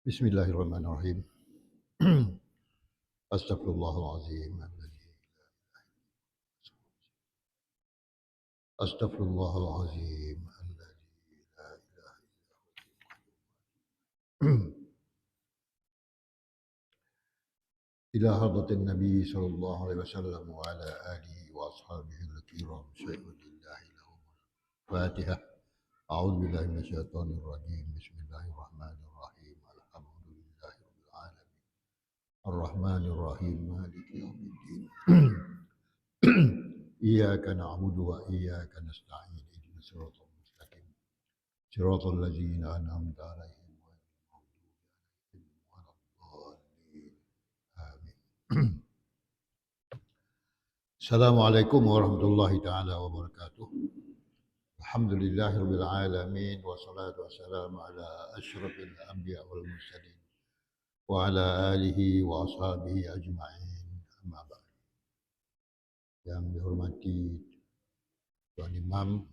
Bismillahirrahmanirrahim. Astaghfirullahalazim. Astaghfirullahalazim. Ila hadratin Nabi sallallahu alaihi wasallam wa ala alihi wa ashabihi al-kiram. Syai'ulillahi lahum. Fatihah. A'udzu billahi minasyaitonir rajim. Bismillahirrahmanirrahim. Alhamdulillahi rabbil alamin. Ar-Rahmanir Rahim. Maliki yaumiddin. إياك نعبد وإياك نستعين اهدنا الصراط المستقيم صراط الذين أنعمت عليهم غير المغضوب عليهم ولا الضالين آمين. السلام عليكم ورحمة الله تعالى وبركاته. الحمد لله رب العالمين والصلاة والسلام على أشرف الأنبياء والمرسلين وعلى آله وأصحابه أجمعين أما بعد. Yang dihormati Tuan Imam,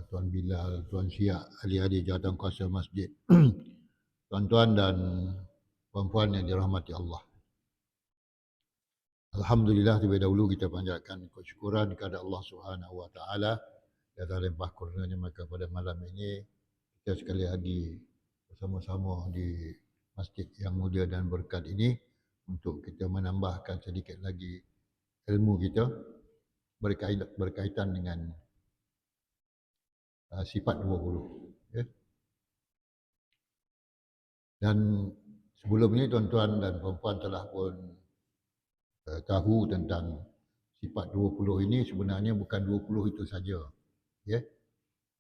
Tuan Bilal, Tuan Syiah, ahli-ahli jawatan kuasa masjid, tuan-tuan dan puan-puan yang dirahmati Allah. Alhamdulillah, terlebih dahulu kita panjatkan kesyukuran kepada Allah Subhanahu Wa Taala atas limpah kurnianya, maka pada malam ini kita sekali lagi bersama-sama di masjid yang mulia dan berkat ini untuk kita menambahkan sedikit lagi ilmu kita berkaitan dengan sifat 20. Ya. Dan sebelum ini tuan-tuan dan puan-puan telah pun tahu tentang sifat 20 ini sebenarnya bukan 20 itu saja. Ya.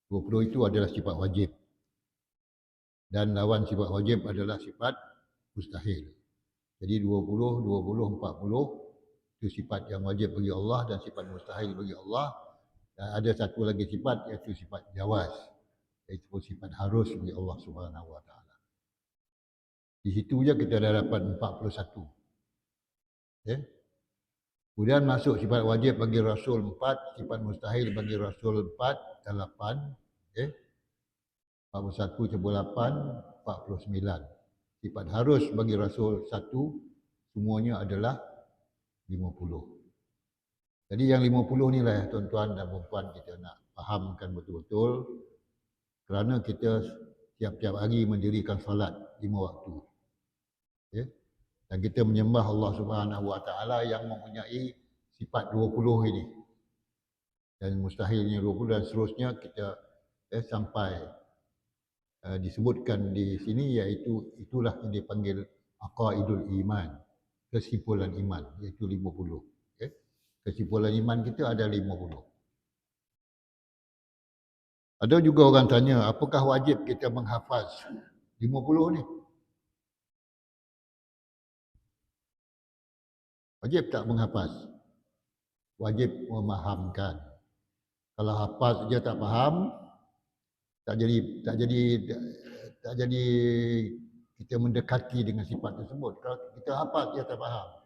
20 itu adalah sifat wajib. Dan lawan sifat wajib adalah sifat mustahil. Jadi 20, 40 itu sifat yang wajib bagi Allah dan sifat mustahil bagi Allah. Dan ada satu lagi sifat iaitu sifat jawaz, iaitu sifat harus bagi Allah Subhanahu Wa Taala. Di situ je kita dah dapat 41. Ya. Kemudian masuk sifat wajib bagi Rasul 4, sifat mustahil bagi Rasul 4, 8. Ya. 41 campur 8, 49. Sifat harus bagi Rasul 1, semuanya adalah 50. Jadi yang 50 ni lah tuan-tuan dan puan kita nak fahamkan betul-betul, kerana kita tiap-tiap hari mendirikan solat 5 waktu. Ya? Dan kita menyembah Allah Subhanahu Wa Taala yang mempunyai sifat 20 ini. Dan mustahilnya 20 dan seterusnya kita sampai disebutkan di sini, iaitu itulah yang dipanggil aqaidul iman, kesimpulan iman, iaitu 50. Okay? Kesimpulan iman kita ada 50. Ada juga orang tanya, apakah wajib kita menghafaz 50 ni? Wajib tak menghafaz? Wajib memahamkan. Kalau hafaz dia tak faham, tak jadi kita mendekati dengan sifat tersebut. Kalau kita hafaz dia tak faham.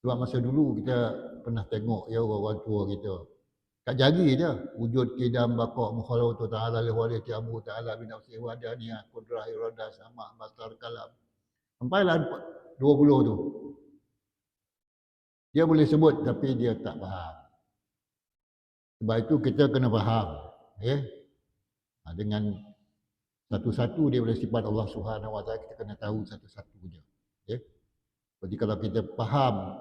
Sebab masa dulu kita pernah tengok ya orang tua kita kat jari je wujud kidam baqa mukhalawatu ta'ala li waliyati amu ta'ala bi nafsihi wa daniyah qudrah iradah sama basar kalam. Sampailah 20 tu. Dia boleh sebut tapi dia tak faham. Sebab itu kita kena faham. Dengan satu-satu dia boleh sifat Allah Subhanahu Wa Taala, kita kena tahu satu-satu je. Jadi kalau kita faham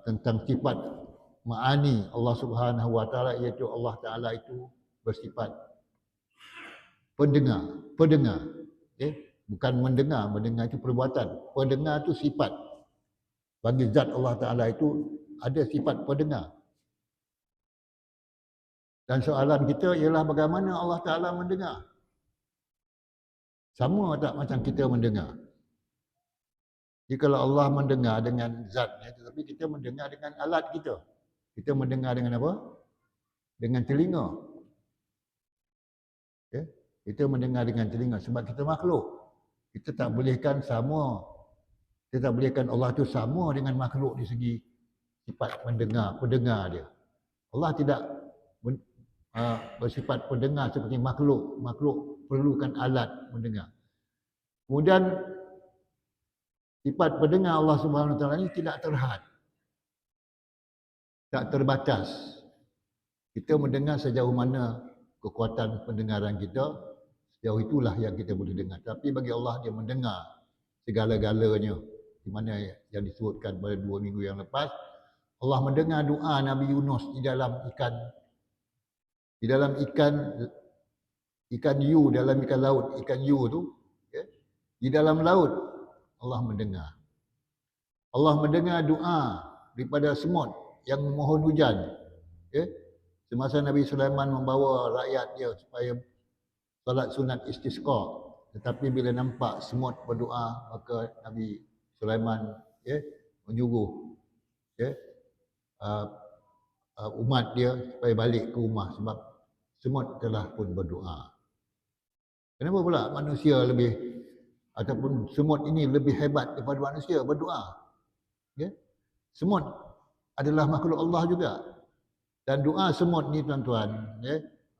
tentang sifat ma'ani Allah Subhanahu Wa Taala, iaitu Allah Taala itu bersifat pendengar. Bukan mendengar itu perbuatan. Pendengar itu sifat. Bagi zat Allah Taala itu ada sifat pendengar. Dan soalan kita ialah bagaimana Allah Ta'ala mendengar? Sama tak macam kita mendengar? Jadi kalau Allah mendengar dengan zatnya, tetapi kita mendengar dengan alat kita. Kita mendengar dengan apa? Dengan telinga. Okay? Kita mendengar dengan telinga sebab kita makhluk. Kita tak bolehkan sama. Kita tak bolehkan Allah itu sama dengan makhluk di segi sifat pendengar dia. Allah tidak bersifat pendengar seperti makhluk. Makhluk perlukan alat mendengar. Kemudian sifat pendengar Allah Subhanahu Wa Taala ini tidak terhad, tak terbatas. Kita mendengar sejauh mana kekuatan pendengaran kita, sejauh itulah yang kita boleh dengar. Tapi bagi Allah, dia mendengar segala-galanya. Di mana yang disebutkan pada 2 minggu yang lepas, Allah mendengar doa Nabi Yunus di dalam ikan yu, dalam ikan laut, ikan yu tu, ya, di dalam laut Allah mendengar. Allah mendengar doa daripada semut yang memohon hujan. Ya. Semasa Nabi Sulaiman membawa rakyat dia supaya solat sunat istisqa, tetapi bila nampak semut berdoa, maka Nabi Sulaiman menyuruh umat dia supaya balik ke rumah sebab semut telah pun berdoa. Kenapa pula manusia lebih ataupun semut ini lebih hebat daripada manusia berdoa? Ya? Semut adalah makhluk Allah juga. Dan doa semut ni tuan-tuan,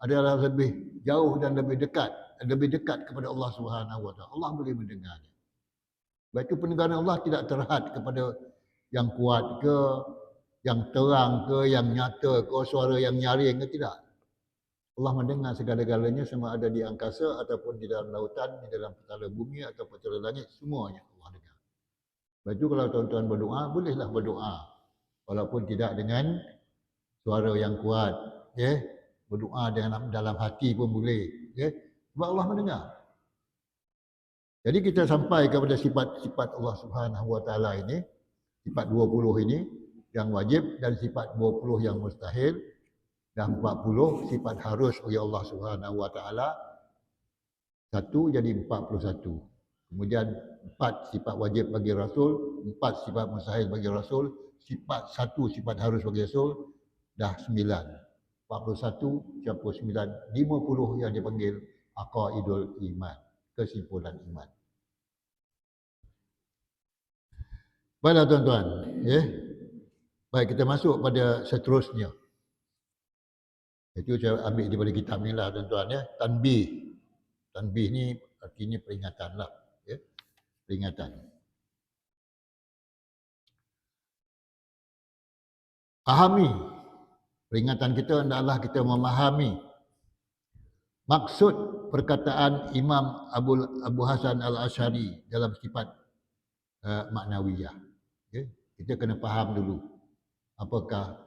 adalah lebih jauh dan lebih dekat kepada Allah Subhanahu Wa Taala. Allah boleh mendengarnya. Sebab itu pendengaran Allah tidak terhad kepada yang kuat ke, yang terang ke, yang nyata ke, suara yang nyaring ke, tidak. Allah mendengar segala-galanya sama ada di angkasa ataupun di dalam lautan, di dalam petala bumi atau petala langit, semuanya Allah dengar. Sebab itu kalau tuan-tuan berdoa, bolehlah berdoa. Walaupun tidak dengan suara yang kuat, berdoa dengan dalam hati pun boleh, sebab Allah mendengar. Jadi kita sampai kepada sifat-sifat Allah Subhanahu Wa Taala ini, sifat 20 ini yang wajib dan sifat 20 yang mustahil, dan 40 sifat harus oleh Allah Subhanahu Wa Taala. 1 jadi 41. Kemudian 4 sifat wajib bagi Rasul, 4 sifat mustahil bagi Rasul, 1 sifat harus bagi Rasul, dah 9. 41 campur 9, 50 yang dipanggil aqaidul iman, kesimpulan iman. Baiklah tuan-tuan, baik, kita masuk pada seterusnya. Itu saya ambil daripada kitab ni lah tuan-tuan, tanbih. Tanbih ni artinya peringatan lah, peringatan. Pahami. Peringatan kita adalah kita memahami maksud perkataan Imam Abu Hasan Al-Asy'ari dalam sifat maknawiyah. Kita kena faham dulu apakah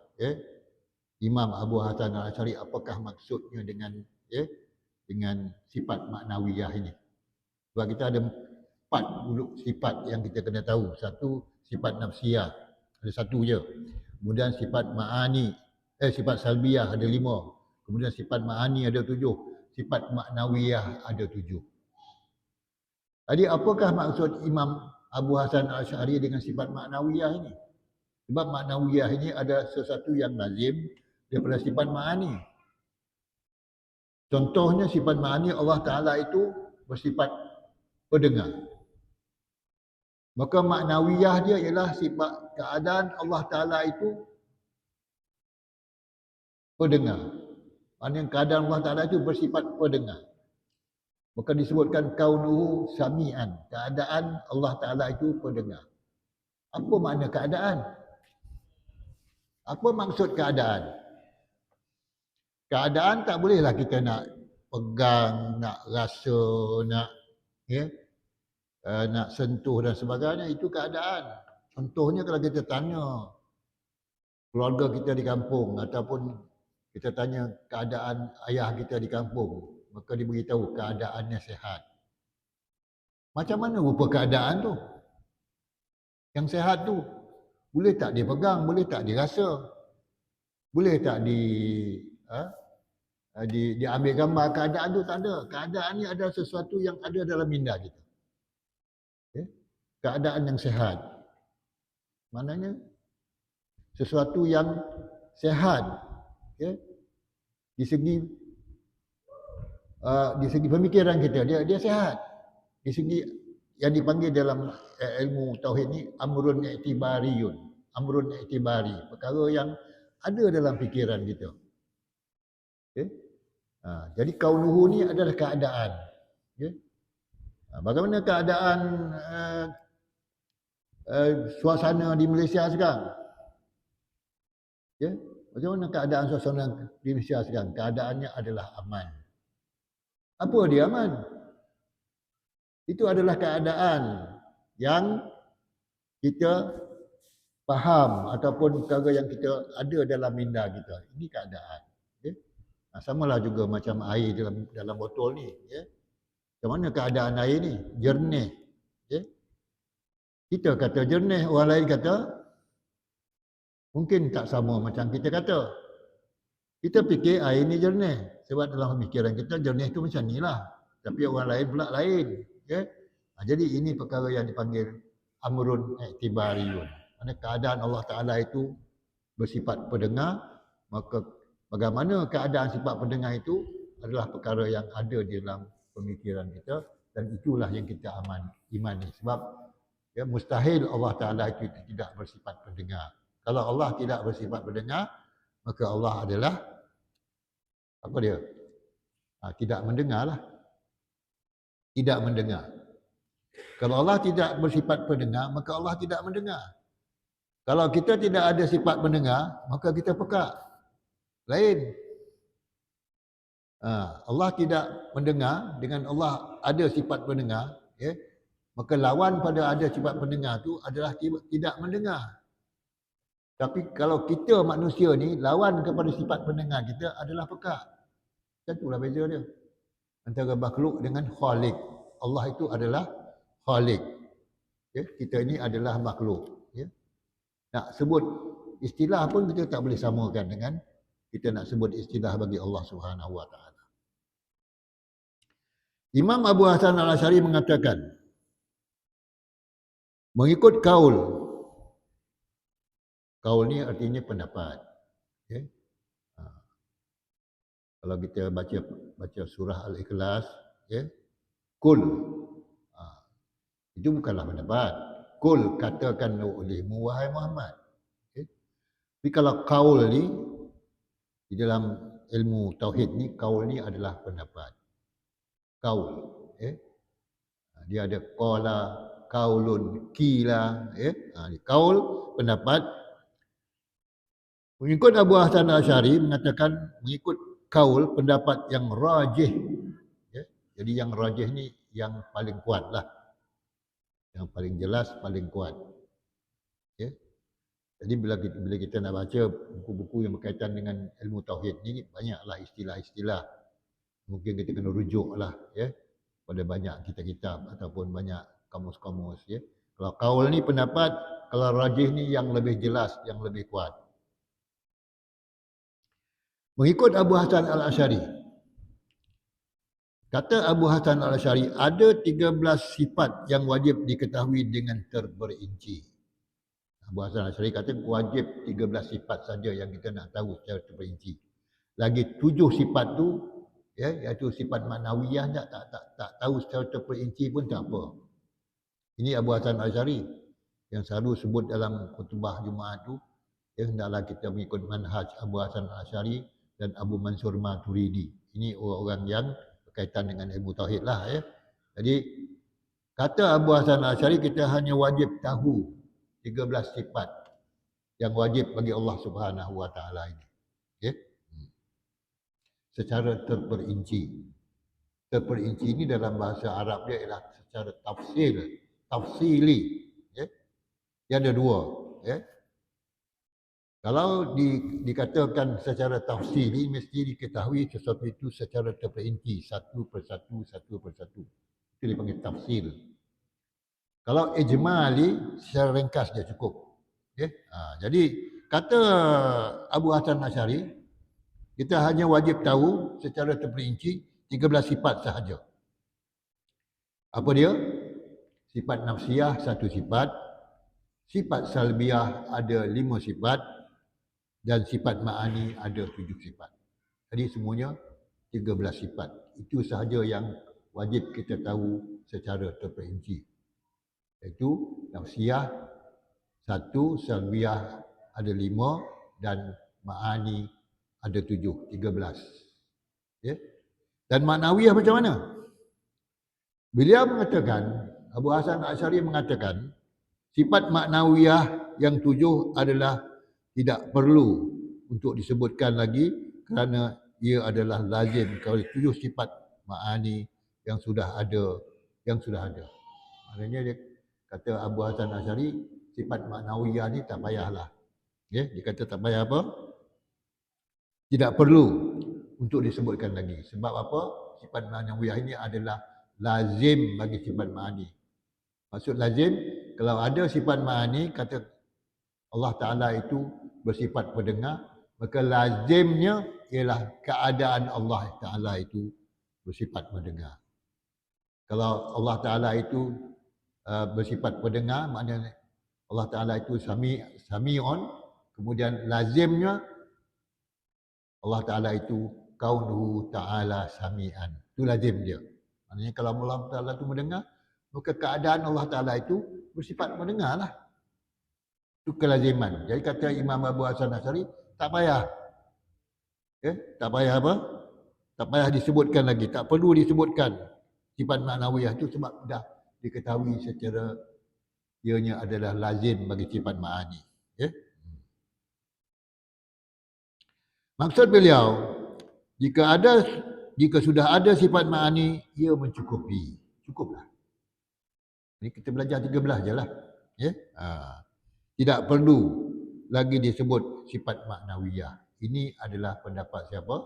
Imam Abu Hasan Al-Asy'ari, apakah maksudnya dengan sifat maknawiyah ini. Sebab kita ada 4 sifat yang kita kena tahu. 1 sifat nafsiyah, ada 1 je. Kemudian sifat ma'ani, sifat salbiyah ada 5. Kemudian sifat ma'ani ada 7. Sifat maknawiyah ada 7. Jadi apakah maksud Imam Abu Hasan Al-Asy'ari dengan sifat maknawiyah ini? Sebab maknawiyah ini ada sesuatu yang lazim daripada sifat ma'ani. Contohnya sifat ma'ani, Allah Ta'ala itu bersifat pendengar. Maka maknawiyah dia ialah sifat keadaan Allah Ta'ala itu pendengar. Maksudnya keadaan Allah Ta'ala itu bersifat pendengar. Maka disebutkan kaunuhu sami'an. Keadaan Allah Ta'ala itu pendengar. Apa makna keadaan? Apa maksud keadaan? Keadaan tak bolehlah kita nak pegang, nak rasa, nak sentuh dan sebagainya. Itu keadaan. Contohnya kalau kita tanya keluarga kita di kampung ataupun kita tanya keadaan ayah kita di kampung, maka dia beritahu keadaannya sihat. Macam mana rupa keadaan tu? Yang sihat tu boleh tak dia pegang, boleh tak dia rasa, boleh tak diambil gambar. Keadaan tu tak ada. Keadaan ni adalah sesuatu yang ada dalam minda kita. Keadaan yang sihat, maknanya sesuatu yang sihat, di segi pemikiran kita dia sihat. Di segi yang dipanggil dalam ilmu tauhid ni amrun i'tibariyun. Amrun i'tibari, perkara yang ada dalam fikiran kita. Jadi kaunuhu ni adalah keadaan. Ya. Bagaimana keadaan suasana di Malaysia sekarang? Ya. Bagaimana keadaan suasana di Malaysia sekarang? Keadaannya adalah aman. Apa dia aman? Itu adalah keadaan yang kita faham ataupun perkara yang kita ada dalam minda kita. Ini keadaan. Okay? Samalah juga macam air dalam botol ni. Ya? Macam mana keadaan air ni? Jernih. Okay? Kita kata jernih, orang lain kata mungkin tak sama macam kita kata. Kita fikir air ni jernih. Sebab dalam pemikiran kita jernih tu macam ni lah. Tapi orang lain pula lain. Okay? Jadi ini perkara yang dipanggil amrun i'tibariyun. Mana keadaan Allah Ta'ala itu bersifat pendengar, maka bagaimana keadaan sifat pendengar itu adalah perkara yang ada di dalam pemikiran kita dan itulah yang kita imani. Sebab ya, mustahil Allah Ta'ala itu tidak bersifat pendengar. Kalau Allah tidak bersifat pendengar, maka Allah adalah apa dia? Tidak mendengar lah. Tidak mendengar. Kalau Allah tidak bersifat pendengar, maka Allah tidak mendengar. Kalau kita tidak ada sifat mendengar, maka kita pekak. Lain. Allah tidak mendengar, dengan Allah ada sifat pendengar, ya, maka lawan pada ada sifat pendengar tu adalah tidak mendengar. Tapi kalau kita manusia ni, lawan kepada sifat pendengar kita adalah pekak. Itulah beza dia. Antara makhluk dengan khalik. Allah itu adalah khalik. Ya, kita ini adalah makhluk. Ya. Nak sebut istilah pun kita tak boleh samakan dengan kita nak sebut istilah bagi Allah Subhanahu Wa Taala. Imam Abu Hasan Al-Asy'ari mengatakan, mengikut kaul. Kaul ni artinya pendapat. Okay? Kalau kita baca surah Al-Ikhlas, okay? Kul. Itu bukanlah pendapat. Kul katakan olehmu wahai Muhammad. Okay? Tapi kalau kaul ni di dalam ilmu tauhid ni, kaul ni adalah pendapat. Kaul, okay? Dia ada qala, kaulun, kila, kaul pendapat. Mengikut Abu Hasan Al-Asy'ari mengatakan mengikut kaul pendapat yang rajih. Okay? Jadi yang rajih ni yang paling kuat lah. Yang paling jelas, paling kuat. Okay? Jadi bila kita nak baca buku-buku yang berkaitan dengan ilmu tauhid ni, banyaklah istilah-istilah. Mungkin kita kena rujuk lah, ya, pada banyak kitab-kitab ataupun banyak kamus-kamus. Ya. Kalau kaul ni pendapat, kalau rajih ni yang lebih jelas, yang lebih kuat. Mengikut Abu Hasan Al-Asy'ari, kata Abu Hasan Al-Asy'ari, ada 13 sifat yang wajib diketahui dengan terperinci. Abu Hasan Al-Asy'ari kata wajib 13 sifat saja yang kita nak tahu secara terperinci. Lagi 7 sifat tu, ya, iaitu sifat maknawiyah tak tahu secara terperinci pun tak apa. Ini Abu Hasan Al-Asy'ari yang selalu sebut dalam khutbah Jumaat tu, ya, hendaklah kita mengikut manhaj Abu Hasan Al-Asy'ari dan Abu Mansur Maturidi. Ini orang-orang yang berkaitan dengan ilmu tauhid lah, ya. Jadi kata Abu Hasan Al-Asy'ari, kita hanya wajib tahu 13 sifat yang wajib bagi Allah Subhanahu Wa Taala ini. Okay? Secara terperinci. Terperinci ini dalam bahasa Arab dia ialah secara tafsili. Okay? Dia ada dua. Okay? Kalau dikatakan secara tafsili, mesti diketahui sesuatu itu secara terperinci, satu persatu. Itu dipanggil tafsil. Kalau ijmali, secara ringkas dia cukup. Okay? Jadi, kata Abu Hasan Al-Asy'ari, kita hanya wajib tahu secara terperinci 13 sifat sahaja. Apa dia? Sifat nafsiyah, 1 sifat. Sifat salbiyah ada 5 sifat. Dan sifat ma'ani ada 7 sifat. Jadi semuanya 13 sifat. Itu sahaja yang wajib kita tahu secara terperinci. Iaitu nafsiyah 1, salbiyah ada 5 dan ma'ani ada 7, 13. Okay? Dan maknawiyah macam mana? Beliau mengatakan, Abu Hasan Asy'ari mengatakan, sifat maknawiyah yang 7 adalah tidak perlu untuk disebutkan lagi kerana ia adalah lazim kalau 7 sifat ma'ani yang sudah ada, Maknanya dia kata Abu Hasan Asy'ari, sifat maknawiyah ni tak payahlah. Ya, dia kata tak payah apa? Tidak perlu untuk disebutkan lagi. Sebab apa? Sifat maknawiyah ini adalah lazim bagi sifat ma'ani. Maksud lazim, kalau ada sifat ma'ani, kata Allah Ta'ala itu bersifat pendengar, maka lazimnya ialah keadaan Allah Ta'ala itu bersifat mendengar. Kalau Allah Ta'ala itu bersifat pendengar, maknanya Allah Ta'ala itu sami'un, kemudian lazimnya Allah Ta'ala itu kaunuhu ta'ala sami'an. Itu lazim dia. Maknanya kalau Allah Ta'ala itu mendengar, maka keadaan Allah Ta'ala itu bersifat mendengar lah. Itu kelaziman. Jadi kata Imam Abu Hasan Asy'ari, tak payah. Tak payah apa? Tak payah disebutkan lagi. Tak perlu disebutkan sifat maknawiyah itu sebab dah diketahui secara ianya adalah lazim bagi sifat ma'ani. Maksud beliau, jika sudah ada sifat ma'ani, ia mencukupi. Cukuplah. Ini kita belajar 13 je lah. Tidak perlu lagi disebut sifat maknawiyah. Ini adalah pendapat siapa?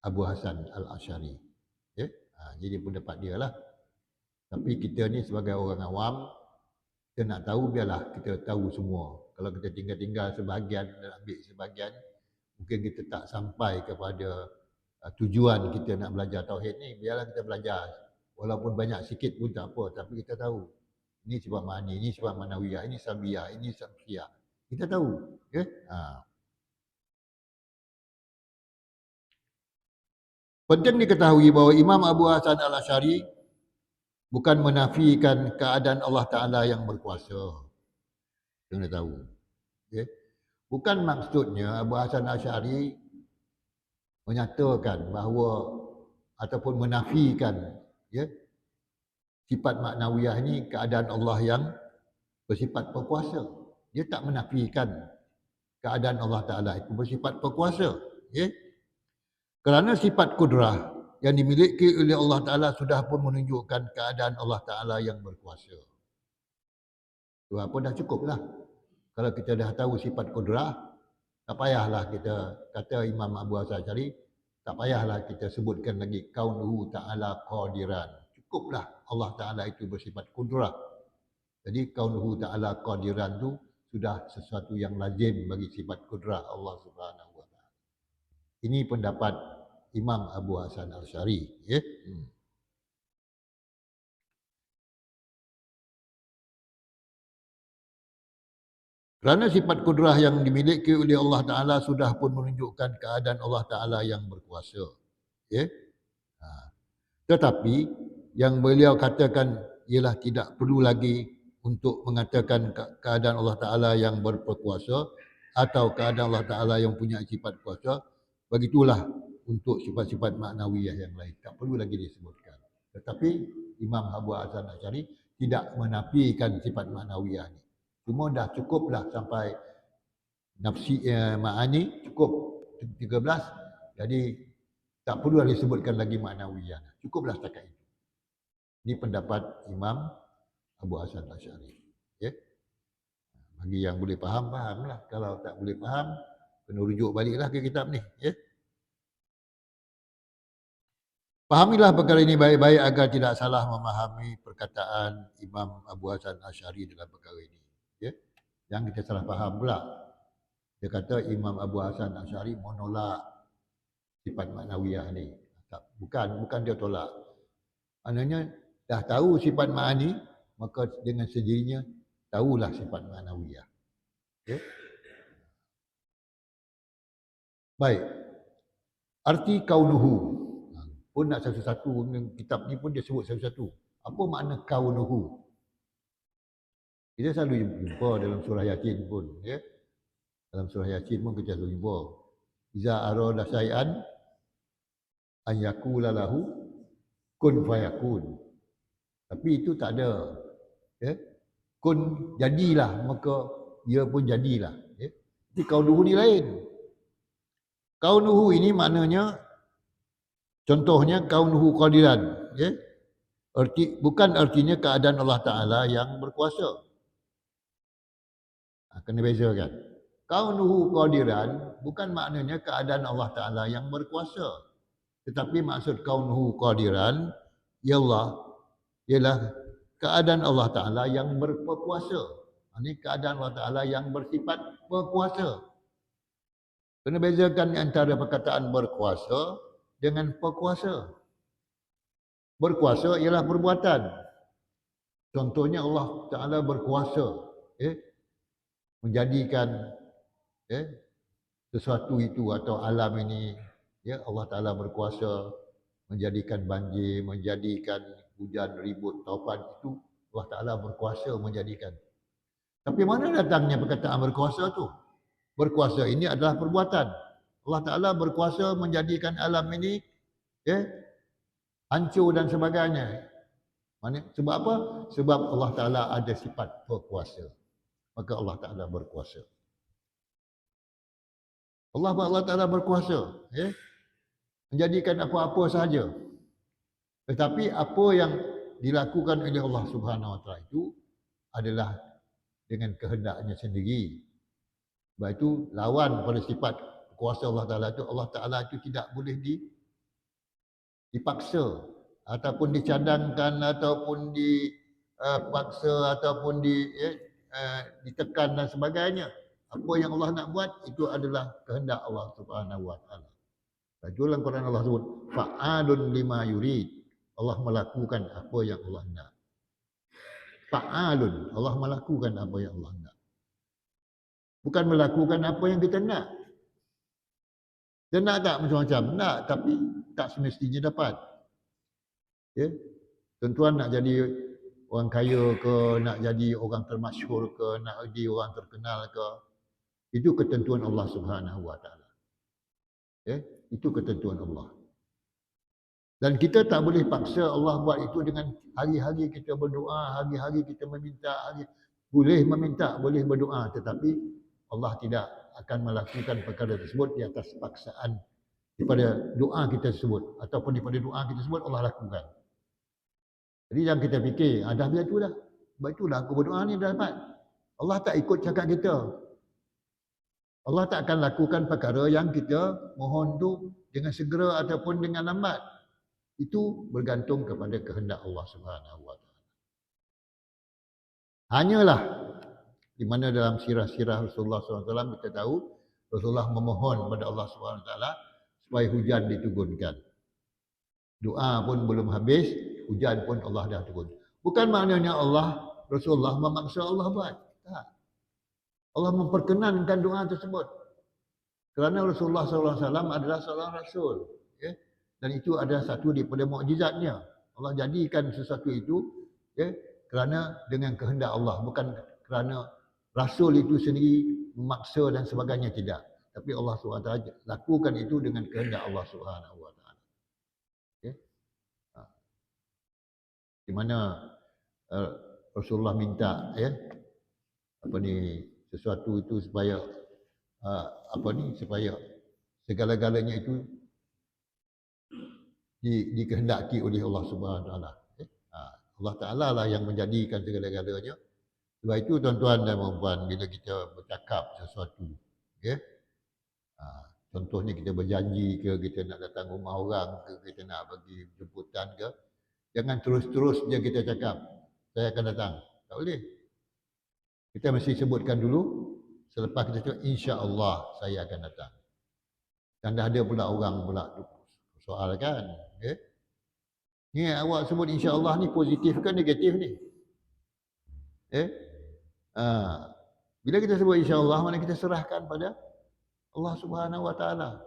Abu Hasan Al-Asy'ari. Jadi pendapat dia lah. Tapi kita ni sebagai orang awam, kita nak tahu biarlah kita tahu semua. Kalau kita tinggal-tinggal sebahagian dan ambil sebahagian, mungkin kita tak sampai kepada tujuan kita nak belajar tauhid ni. Biarlah kita belajar. Walaupun banyak sikit pun tak apa. Tapi kita tahu. Ini sifat ma'ani, ini sifat manawiyah, ini sabiyah, ini sabsiyah. Kita tahu. Penting diketahui bahawa Imam Abu Hasan Al-Asy'ari bukan menafikan keadaan Allah Ta'ala yang berkuasa. Kena tahu. Bukan maksudnya Abu Hasan Al-Asy'ari menyatakan bahawa ataupun menafikan sifat maknawiyah ini keadaan Allah yang bersifat berkuasa. Dia tak menafikan keadaan Allah Ta'ala itu bersifat berkuasa. Kerana sifat kudrah yang dimiliki oleh Allah Ta'ala sudah pun menunjukkan keadaan Allah Ta'ala yang berkuasa. Itu apa dah cukup lah. Kalau kita dah tahu sifat kudrah, tak payahlah kita kata Imam Abu Hasan Asy'ari, tak payahlah kita sebutkan lagi kaunuhu ta'ala qadiran. Cukuplah Allah Ta'ala itu bersifat kudrah. Jadi kaunuhu ta'ala qadiran tu sudah sesuatu yang lazim bagi sifat kudrah Allah Subhanahu wa taala. Ini pendapat Imam Abu Hasan Asy'ari, Kerana sifat kudrah yang dimiliki oleh Allah Ta'ala sudah pun menunjukkan keadaan Allah Ta'ala yang berkuasa. Tetapi yang beliau katakan ialah tidak perlu lagi untuk mengatakan keadaan Allah Ta'ala yang berkuasa atau keadaan Allah Ta'ala yang punya sifat kuasa. Begitulah untuk sifat-sifat maknawiyah yang lain. Tak perlu lagi disebutkan. Tetapi Imam Abu Hasan Asy'ari tidak menafikan sifat maknawiyah ini. Cuma dah cukuplah sampai nafsi ma'ani, cukup 13. Jadi tak perlu disebutkan lagi maknawiyah. Cukuplah setakat itu. Ini pendapat Imam Abu Hasan Asy'ari. Bagi yang boleh faham, fahamlah. Kalau tak boleh faham, kena rujuk baliklah ke kitab ni. Fahamilah perkara ini baik-baik agar tidak salah memahami perkataan Imam Abu Hasan Asy'ari dalam perkara ini. Yang kita salah faham pula. Dia kata Imam Abu Hasan Asy'ari menolak sifat maknawiyah ni. Bukan dia tolak. Maknanya dah tahu sifat ma'ani, maka dengan sendirinya tahulah sifat maknawiyah. Baik. Arti kaunuhu. Pun nak satu-satu, kitab ni pun dia sebut satu-satu. Apa makna kaunuhu? Kita selalu jumpa dalam surah Yasin pun. Dalam surah Yasin pun kita selalu jumpa. Iza arada syai'an Ayakula lahu kun fayakun. Tapi itu tak ada. Ya? Kun jadilah, maka ia pun jadilah. Ya? Jadi kaunuhu ni lain. Kaunuhu ini maknanya, contohnya kaunuhu qadiran. Ya? Bukan artinya keadaan Allah Ta'ala yang berkuasa. Kena bezakan. Kaunuhu qadiran bukan maknanya keadaan Allah Ta'ala yang berkuasa. Tetapi maksud kaunuhu qadiran ialah keadaan Allah Ta'ala yang berkuasa. Ini keadaan Allah Ta'ala yang bersifat berkuasa. Kena bezakan antara perkataan berkuasa dengan perkuasa. Berkuasa ialah perbuatan. Contohnya Allah Ta'ala berkuasa menjadikan sesuatu itu atau alam ini, Allah Ta'ala berkuasa menjadikan banjir, menjadikan hujan, ribut, taufan, itu Allah Ta'ala berkuasa menjadikan. Tapi mana datangnya perkataan berkuasa tu? Berkuasa ini adalah perbuatan. Allah Ta'ala berkuasa menjadikan alam ini hancur dan sebagainya. Sebab apa? Sebab Allah Ta'ala ada sifat berkuasa. Maka Allah Ta'ala berkuasa. Allah Ta'ala berkuasa. Menjadikan apa-apa sahaja. Tetapi apa yang dilakukan oleh Allah Subhanahu Wa Ta'ala itu adalah dengan kehendaknya sendiri. Sebab itu lawan pada sifat kuasa Allah Ta'ala itu, Allah Ta'ala itu tidak boleh dipaksa ataupun dicadangkan ataupun dipaksa ataupun ditekan dan sebagainya. Apa yang Allah nak buat itu adalah kehendak Allah Subhanahu Wa Ta'ala. Dalam Quran Allah sebut fa'alun lima yurid. Allah melakukan apa yang Allah nak. Fa'alun, Allah melakukan apa yang Allah nak. Bukan melakukan apa yang kita nak. Dia nak tak macam-macam? Nak, tapi tak semestinya dapat. Ya? Tuan-tuan nak jadi orang kaya ke, nak jadi orang termasyhur ke, nak jadi orang terkenal ke, itu ketentuan Allah Subhanahu Wa Ta'ala. Ya? Itu ketentuan Allah. Dan kita tak boleh paksa Allah buat itu dengan hari-hari kita berdoa, hari-hari kita meminta, boleh meminta, boleh berdoa, tetapi Allah tidak akan melakukan perkara tersebut di atas paksaan daripada doa kita tersebut ataupun daripada doa kita tersebut Allah lakukan. Jadi jangan kita fikir, dah bila tu dah. Sebab itulah aku berdoa ni dah dapat. Allah tak ikut cakap kita. Allah tak akan lakukan perkara yang kita mohon tu dengan segera ataupun dengan lambat. Itu bergantung kepada kehendak Allah Subhanahu Wa Ta'ala. Hanyalah di mana dalam sirah-sirah Rasulullah SAW kita tahu Rasulullah memohon kepada Allah Subhanahu Wa Ta'ala supaya hujan diturunkan. Doa pun belum habis, hujan pun Allah dah turun. Bukan maknanya Rasulullah memaksa Allah buat. Tak. Allah memperkenankan doa tersebut. Kerana Rasulullah SAW adalah seorang Rasul. Dan itu adalah satu daripada mukjizatnya. Allah jadikan sesuatu itu kerana dengan kehendak Allah. Bukan kerana Rasul itu sendiri memaksa dan sebagainya, tidak. Tapi Allah SWT lakukan itu dengan kehendak Allah Subhanahu Wa Ta'ala. Di mana Rasulullah minta sesuatu itu supaya supaya segala-galanya itu dikehendaki oleh Allah Subhanahu Wa Ta'ala. Allah Ta'ala lah yang menjadikan segala-galanya. Sebab itu tuan-tuan dan puan-puan, bila kita bercakap sesuatu, contohnya kita berjanji ke, kita nak datang rumah orang ke, kita nak bagi jemputan ke, jangan terus-terus je kita cakap, saya akan datang. Tak boleh. Kita mesti sebutkan dulu, selepas kita cakap, insya-Allah saya akan datang. Dan dah ada pula orang pula soal kan. Ni awak sebut insya-Allah ni positif ke negatif ni? Bila kita sebut insya-Allah, mana kita serahkan pada Allah Subhanahu Wa Ta'ala.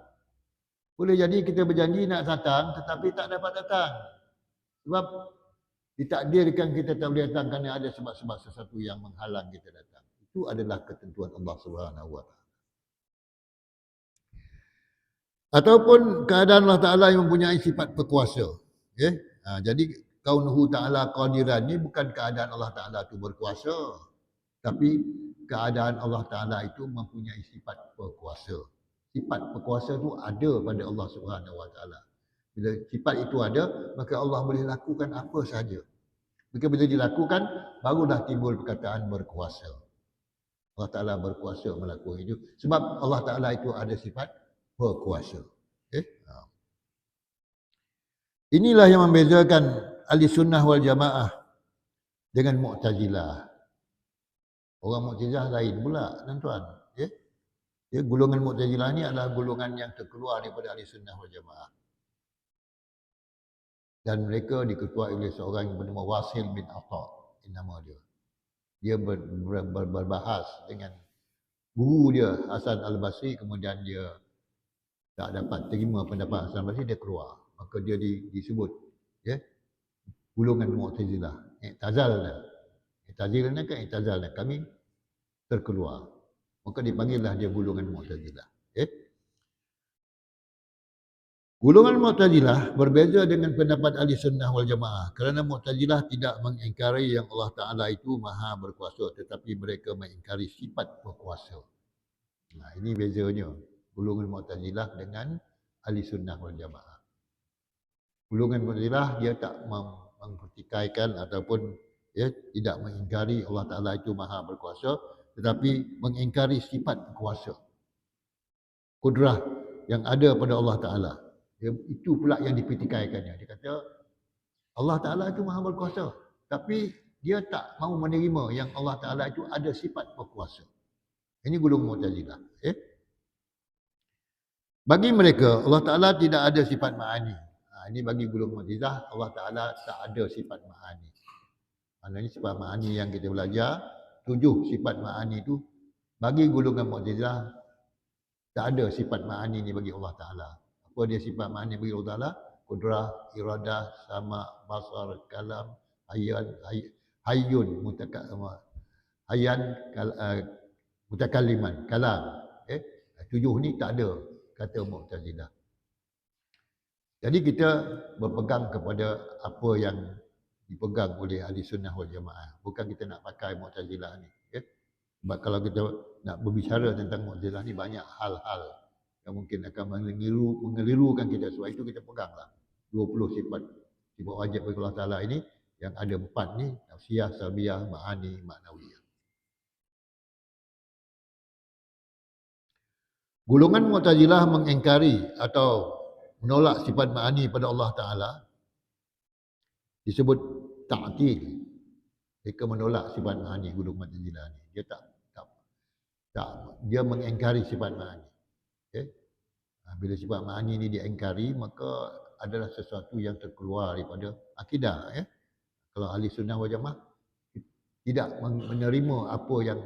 Boleh jadi kita berjanji nak datang tetapi tak dapat datang. Sebab ditakdirkan kita tak boleh datang kerana ada sebab-sebab sesuatu yang menghalang kita datang. Itu adalah ketentuan Allah Subhanahu Wa Ta'ala. Ataupun keadaan Allah Ta'ala yang mempunyai sifat berkuasa. Okay? Jadi kaunuhu Ta'ala qadiran ni bukan keadaan Allah Ta'ala itu berkuasa. Tapi keadaan Allah Ta'ala itu mempunyai sifat berkuasa. Sifat berkuasa itu ada pada Allah Subhanahu Wa Ta'ala. Bila sifat itu ada, maka Allah boleh lakukan apa sahaja. Maka bila dilakukan, barulah timbul perkataan berkuasa. Allah Ta'ala berkuasa melakukan itu. Sebab Allah Ta'ala itu ada sifat berkuasa. Okay? Inilah yang membezakan ahli sunnah wal jamaah dengan Mu'tazilah. Orang Mu'tazilah lain pula, tuan-tuan. Okay? Ya, golongan Mu'tazilah ni adalah golongan yang terkeluar daripada ahli sunnah wal jamaah. Dan mereka diketuai oleh seorang yang bernama Wasil bin Atta. Ini nama dia. Dia berbahas dengan guru dia Hasan Al-Basri, kemudian dia tak dapat terima pendapat Hasan Al-Basri, dia keluar. Maka dia disebut ya, golongan Mu'tazilah. I'tazalna kan i'tazalna, kami terkeluar. Maka dipanggillah dia golongan Mu'tazilah. Golongan Mu'tazilah berbeza dengan pendapat ahli sunnah wal jamaah kerana Mu'tazilah tidak mengingkari yang Allah Ta'ala itu maha berkuasa, tetapi mereka mengingkari sifat berkuasa. Nah, ini bezanya golongan Mu'tazilah dengan ahli sunnah wal jamaah. Golongan Mu'tazilah dia tak mengpertikaikan ataupun tidak mengingkari Allah Ta'ala itu maha berkuasa, tetapi mengingkari sifat berkuasa, kudrah yang ada pada Allah Ta'ala. Itu pula yang dipertikaikannya. Dia kata Allah Ta'ala itu maha berkuasa, tapi dia tak mahu menerima yang Allah Ta'ala itu ada sifat berkuasa. Ini golongan Mu'tazilah. Bagi mereka Allah Ta'ala tidak ada sifat ma'ani. Ini bagi golongan Mu'tazilah, Allah Ta'ala tak ada sifat ma'ani. Maknanya sifat ma'ani yang kita belajar, 7 sifat ma'ani itu bagi golongan Mu'tazilah tak ada sifat ma'ani ni bagi Allah Ta'ala. Apa dia sifat ma'ani bagi Allah Ta'ala? Kudrah, iradah, sama, basar, kalam, hayyun, mutakalliman, kalam. 7 ni tak ada, kata Mu'tazilah. Jadi kita berpegang kepada apa yang dipegang oleh ahli sunnah wal jamaah. Bukan kita nak pakai Mu'tazilah ni. Sebab kalau kita nak berbicara tentang Mu'tazilah ni, banyak hal-hal yang mungkin akan mengelirukan kita. Sebab itu kita peganglah 20 sifat wajib bagi Allah Ta'ala ini, yang ada 4 ni, nafsiyah, salbiyah, ma'ani, ma'nawiyah. Golongan Mu'tazilah mengingkari atau menolak sifat ma'ani pada Allah Ta'ala disebut ta'til. Mereka menolak sifat ma'ani golongan Mu'tazilah ni. Dia dia mengingkari sifat ma'ani. Bila sifat ma'ani ni diingkari, maka adalah sesuatu yang terkeluar daripada akidah. Kalau ahli sunnah wal jamaah tidak menerima apa yang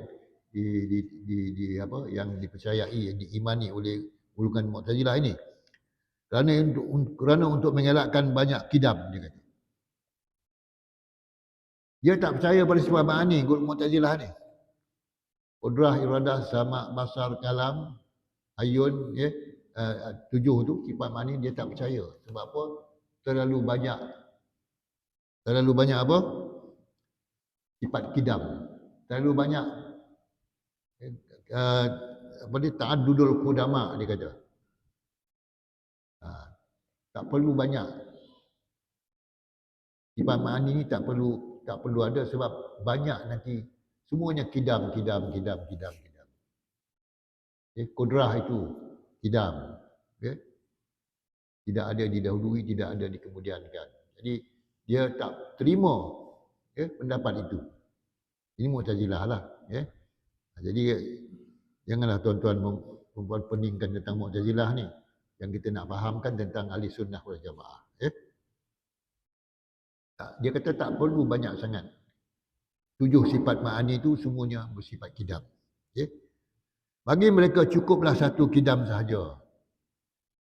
yang dipercayai, yang diimani oleh golongan Mu'tazilah ini. Kerana untuk mengelakkan banyak kidam, dia kata. Dia tak percaya pada sifat ma'ani golongan Mu'tazilah ni. Qudrah, iradah, sama, basar, kalam, ayun, 7 tu sifat ma'ani dia tak percaya. Sebab apa? Terlalu banyak apa? Sifat kidam. Terlalu banyak ta'addudul qudama, dia kata. Tak perlu banyak. Sifat ma'ani ni tak perlu ada, sebab banyak nanti semuanya kidam. Kudrah itu kidam. Tidak ada didahului, tidak ada dikemudiankan. Jadi dia tak terima pendapat itu. Ini Mu'tazilah lah. Jadi janganlah tuan-tuan mempeningkan tentang Mu'tazilah ni. Yang kita nak fahamkan tentang ahli sunnah wal jamaah. Dia kata tak perlu banyak sangat. 7 sifat ma'ani itu semuanya bersifat kidam. Bagi mereka cukuplah satu kidam sahaja.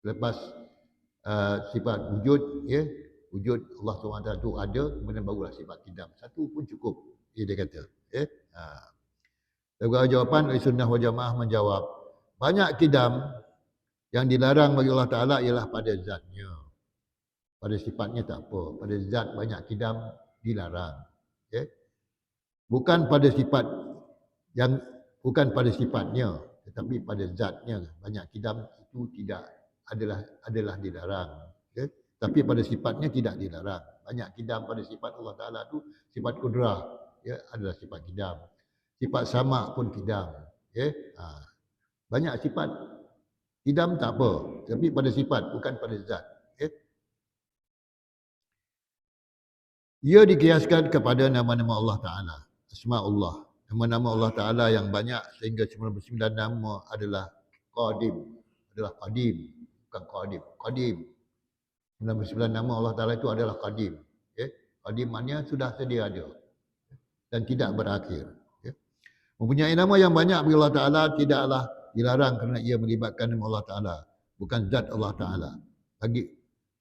Lepas sifat wujud, wujud Allah SWT itu ada, kemudian barulah sifat kidam. Satu pun cukup, dia kata. Jawapan ahli sunnah wal jamaah menjawab, banyak kidam Yang dilarang bagi Allah Ta'ala ialah pada zatnya. Pada sifatnya tak apa. Pada zat banyak kidam dilarang. Okay? Bukan pada sifat yang bukan pada sifatnya, tetapi pada zatnya banyak kidam itu tidak adalah dilarang. Okay? Tapi pada sifatnya tidak dilarang. Banyak kidam pada sifat Allah Taala itu sifat kudrah, ya, adalah sifat kidam. Sifat sama pun kidam. Okay? Banyak sifat kidam tak apa, tapi pada sifat bukan pada zat. Okay? Ia dikiaskan kepada nama-nama Allah Ta'ala. Asma Allah. Nama-nama Allah Ta'ala yang banyak sehingga 99 nama adalah Qadim. Adalah Qadim. Bukan Qadim. Qadim. 99 nama Allah Ta'ala itu adalah Qadim. Okay? Qadim maknanya sudah sedia ada. Dan tidak berakhir. Okay? Mempunyai nama yang banyak bagi Allah Ta'ala tidaklah dilarang kerana ia melibatkan nama Allah Ta'ala. Bukan zat Allah Ta'ala.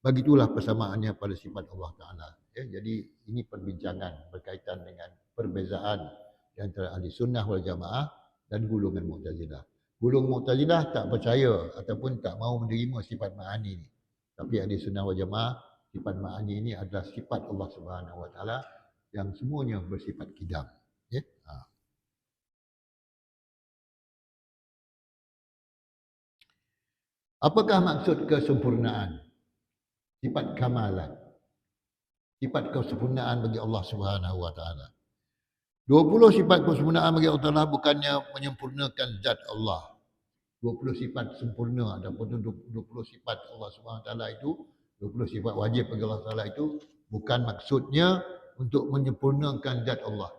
Begitulah persamaannya pada sifat Allah Ta'ala. Jadi ini perbincangan berkaitan dengan perbezaan di antara ahli sunnah wal jamaah dan golongan Mu'tazilah. Golongan Mu'tazilah tak percaya ataupun tak mahu menerima sifat ma'ani ini. Tapi ahli sunnah wal jamaah, sifat ma'ani ini adalah sifat Allah Subhanahu Wa Ta'ala yang semuanya bersifat kidam. Ya? Apakah maksud kesempurnaan? Sifat kamalan. Sifat kesempurnaan bagi Allah Subhanahu Wa Taala. 20 sifat kesempurnaan bagi Allah Taala bukannya menyempurnakan zat Allah. 20 sifat sempurna ataupun 20 sifat Allah Subhanahu Wa Taala itu, 20 sifat wajib bagi Allah Taala itu bukan maksudnya untuk menyempurnakan zat Allah.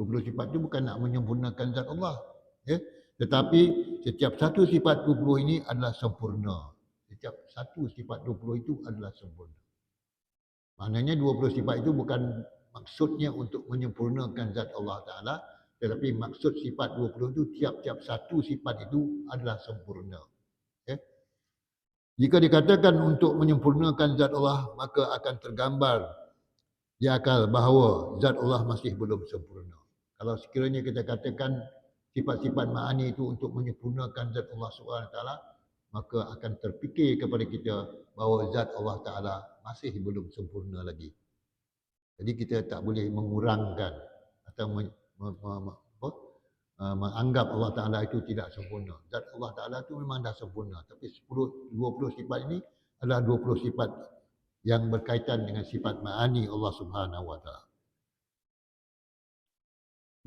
20 sifat itu bukan nak menyempurnakan zat Allah. Ya? Tetapi setiap satu sifat 20 ini adalah sempurna. Setiap satu sifat 20 itu adalah sempurna. Maknanya 20 sifat itu bukan maksudnya untuk menyempurnakan zat Allah Ta'ala, tetapi maksud sifat 20 itu tiap-tiap satu sifat itu adalah sempurna. Okay? Jika dikatakan untuk menyempurnakan zat Allah, maka akan tergambar di akal bahawa zat Allah masih belum sempurna. Kalau sekiranya kita katakan sifat-sifat ma'ani itu untuk menyempurnakan zat Allah SWT, maka akan terfikir kepada kita bahawa zat Allah Ta'ala masih belum sempurna lagi. Jadi kita tak boleh mengurangkan atau menganggap Allah Ta'ala itu tidak sempurna. Zat Allah Ta'ala itu memang dah sempurna. Tapi 20 sifat ini adalah 20 sifat yang berkaitan dengan sifat ma'ani Allah Subhanahu Wa Ta'ala.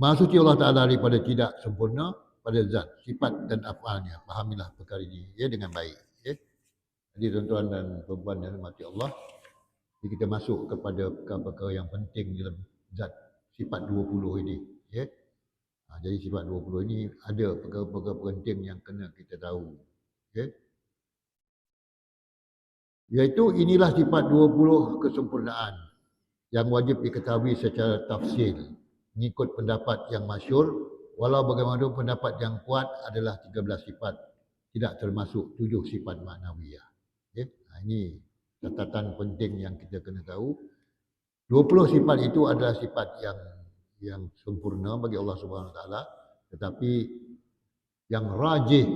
Maha suci Allah Ta'ala daripada tidak sempurna pada zat, sifat dan afalnya. Fahamilah perkara ini ya, dengan baik. Ya. Jadi tuan-tuan dan puan-puan yang dirahmati Allah, jadi kita masuk kepada perkara-perkara yang penting dalam zat sifat 20 ini. Ya. Jadi sifat 20 ini ada perkara-perkara penting yang kena kita tahu. Ya. Iaitu inilah sifat 20 kesempurnaan yang wajib diketahui secara tafsil mengikut pendapat yang masyhur, walau bagaimanapun pendapat yang kuat adalah 13 sifat, tidak termasuk 7 sifat maknawiyah. Okay? Ini catatan penting yang kita kena tahu. 20 sifat itu adalah sifat yang sempurna bagi Allah Subhanahu Wa Taala, tetapi yang rajih,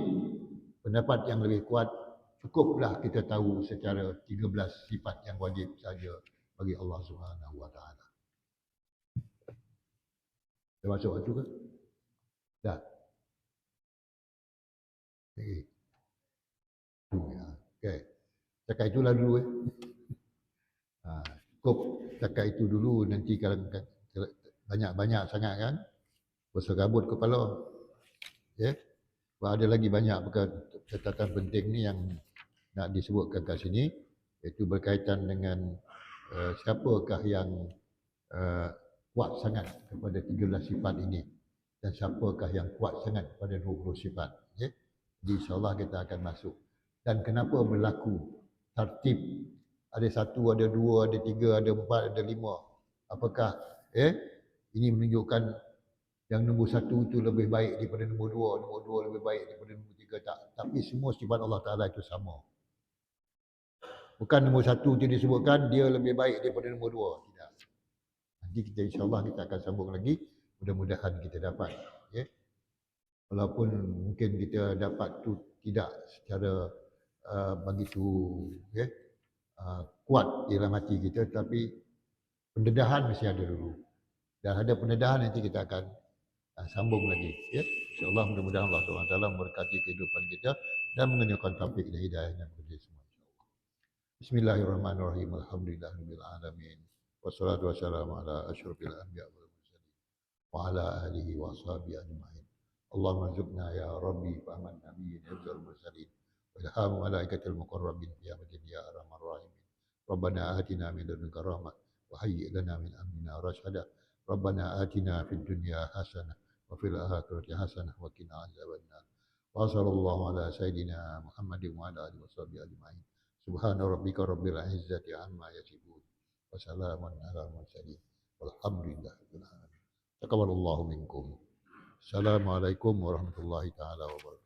pendapat yang lebih kuat, cukuplah kita tahu secara 13 sifat yang wajib saja bagi Allah Subhanahu Wa Taala. Dah masuk waktu ke? Dah. Okay. Okay. Cakap itulah dulu cukup cakap itu dulu, nanti kalau banyak-banyak sangat kan, berserabut kepala. Ya. Yeah. Ada lagi banyak perkara catatan penting ni yang nak disebutkan kat sini, iaitu berkaitan dengan siapakah yang kuat sangat kepada 13 sifat ini dan siapakah yang kuat sangat pada 20 sifat. Okay? Jadi insyaAllah kita akan masuk. Dan kenapa berlaku tertib? Ada satu, ada dua, ada tiga, ada empat, ada lima. Apakah ini menunjukkan yang nombor satu itu lebih baik daripada nombor dua lebih baik daripada nombor tiga? Tak. Tapi semua sifat Allah Ta'ala itu sama. Bukan nombor satu itu disebutkan dia lebih baik daripada nombor dua. Tidak. Nanti kita insyaAllah kita akan sambung lagi. Mudah-mudahan kita dapat. Okay? Walaupun mungkin kita dapat tu tidak secara begitu kuat di dalam hati kita, tapi pendedahan mesti ada dulu. Dan ada pendedahan nanti kita akan sambung lagi. Ya. InsyaAllah mudah-mudahan Allah SWT memberkati kehidupan kita dan mengenyangkan taufik dan hidayahnya kepada semua. Bismillahirrahmanirrahim. Alhamdulillahirabbil alamin. Wassalatu wassalamu ala asyrofil anbiya wal mursalin wa ala alihi wa sahbihi ajma'in. Allahumma rzuqna ya rabbi fahman nabiyyin yafzal mursalin wa ilham malaikatil muqarrabin ya madin ya arhamar rahimin. Rabbana atina min ladunka rahmah wa hayyi lana min amrina rashada. Rabbana atina fid dunya hasanah wa fil akhirati hasanah wa qina azabannar. Wa sallallahu ala sayidina Muhammadin wa ala alihi wa sahbihi ajma'in. Subhana rabbika rabbil izzati amma yasifun wa salamun ala mursalin walhamdulillahi rabbil alamin. Taqabbalallahu minkum. Assalamualaikum warahmatullahi taala wabarakatuh.